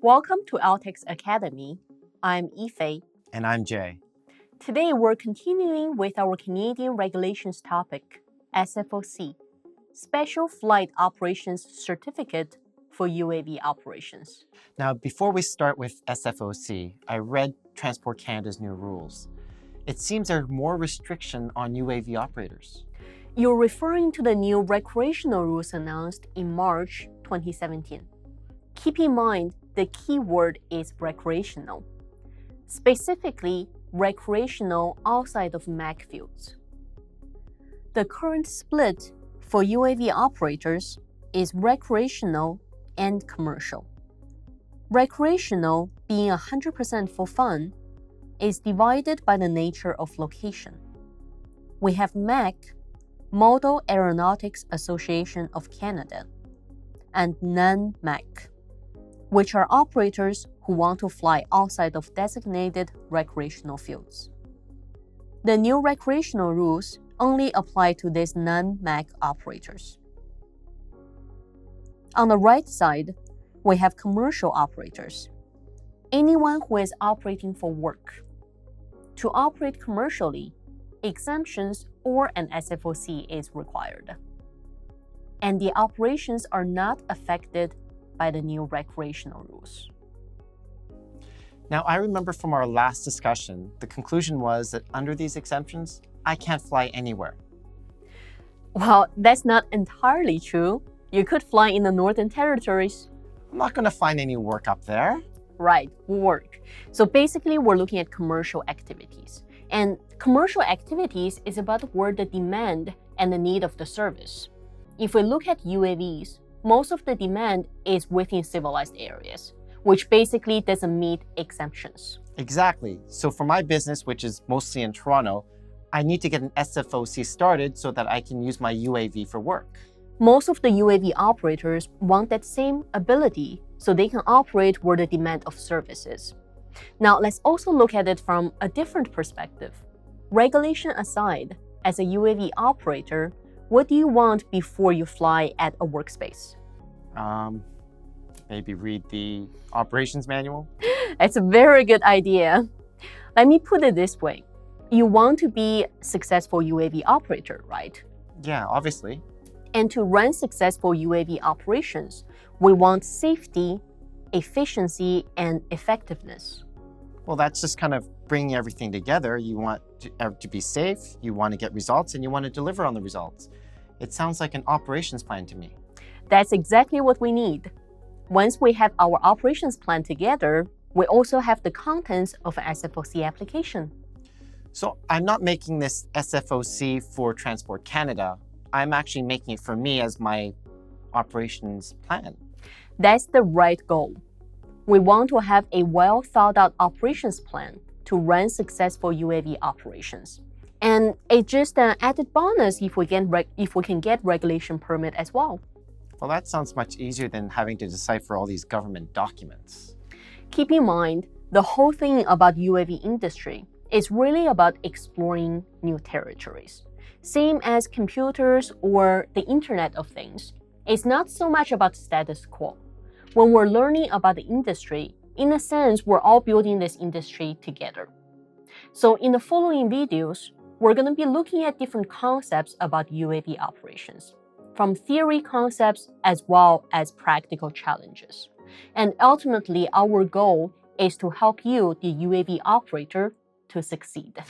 Welcome to AlteX Academy. I'm Yifei. And I'm Jay. Today we're continuing with our Canadian regulations topic, SFOC, Special Flight Operations Certificate for UAV Operations. Now, before we start with SFOC, I read Transport Canada's new rules. It seems there are more restriction on UAV operators. You're referring to the new recreational rules announced in March 2017. Keep in mind, the key word is recreational. Specifically, recreational outside of MAC fields. The current split for UAV operators is recreational and commercial. Recreational, being 100% for fun, is divided by the nature of location. We have MAC, Model Aeronautics Association of Canada, and non-MAC, which are operators who want to fly outside of designated recreational fields. The new recreational rules only apply to these non-MAC operators. On the right side, we have commercial operators, anyone who is operating for work. To operate commercially, exemptions or an SFOC is required. And the operations are not affected by the new recreational rules. Now, I remember from our last discussion, the conclusion was that under these exemptions, I can't fly anywhere. Well, that's not entirely true. You could fly in the Northern Territories. I'm not going to find any work up there. Right, work. So basically, we're looking at commercial activities. And commercial activities is about where the demand and the need of the service. If we look at UAVs, most of the demand is within civilized areas, which basically doesn't meet exemptions. Exactly. So for my business, which is mostly in Toronto, I need to get an SFOC started so that I can use my UAV for work. Most of the UAV operators want that same ability so they can operate where the demand of service is. Now, let's also look at it from a different perspective. Regulation aside, as a UAV operator, what do you want before you fly at a workspace? Maybe read the operations manual? It's a very good idea. Let me put it this way. You want to be a successful UAV operator, right? Yeah, obviously. And to run successful UAV operations, we want safety, efficiency, and effectiveness. Well, that's just kind of bringing everything together. You want to be safe, you want to get results, and you want to deliver on the results. It sounds like an operations plan to me. That's exactly what we need. Once we have our operations plan together, we also have the contents of an SFOC application. So I'm not making this SFOC for Transport Canada. I'm actually making it for me as my operations plan. That's the right goal. We want to have a well-thought-out operations plan to run successful UAV operations. And it's just an added bonus if we can get regulation permit as well. Well, that sounds much easier than having to decipher all these government documents. Keep in mind, the whole thing about UAV industry is really about exploring new territories. Same as computers or the Internet of Things. It's not so much about status quo. When we're learning about the industry, in a sense, we're all building this industry together. So in the following videos, we're going to be looking at different concepts about UAV operations, from theory concepts as well as practical challenges. And ultimately, our goal is to help you, the UAV operator, to succeed.